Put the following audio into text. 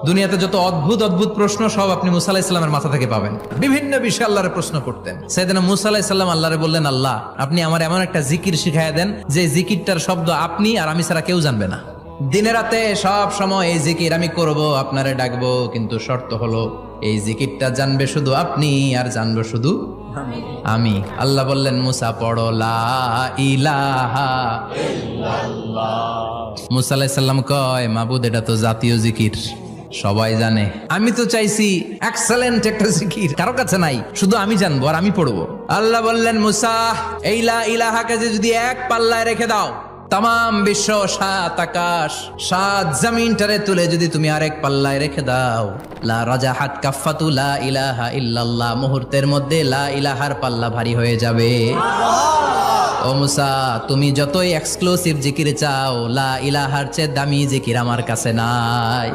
দুনিয়াতে যত অদ্ভুত অদ্ভুত প্রশ্ন সব আপনি মুসা আলাইহিস সালামের মাথা থেকে পাবেন। বিভিন্ন বিষয়ে আল্লাহরে প্রশ্ন করতেন। সাইয়েদনা মুসা আলাইহিস সালাম আল্লাহরে বললেন, আল্লাহ আপনি আমার এমন একটা জিকির শিখাইয়া দেন যে জিকিরটার শব্দ আপনি আর আমি ছাড়া কেউ জানবে না। দিনে রাতে সব সময় এই জিকির আমি করব, আপনারে ডাকবো, কিন্তু শর্ত হলো এই জিকিরটা জানবে শুধু আপনি আর জানবো শুধু আমি। আল্লাহ বললেন, মুসা পড়ো লা ইলাহা ইল্লাল্লাহ। মুসা আলাইহিস সালাম কয়, মাবুদ এটা তো জাতীয় জিকির, সবাই জানে। আমি তো চাইছি এক্সেলেন্ট একটা জিকির, কারো কাছে নাই, শুধু আমি জানবো আর আমি পড়বো। আল্লাহ বললেন, মুসা এই লা ইলাহাকে যদি এক পাল্লায় রেখে দাও, তাম বিশ্ব, সাত আকাশ, সাত জমিনটারে তুলে যদি তুমি আরেক পাল্লায় রেখে দাও, লা রাজাহাত কাফাতু লা ইলাহা ইল্লাল্লাহ, মুহূর্তের মধ্যে লা ইলাহার পাল্লা ভারী হয়ে যাবে। ও মুসা, তুমি যতই এক্সক্লুসিভ জিকির চাও, লা ইলাহার চেয়ে দামি জিকির আমার কাছে নাই।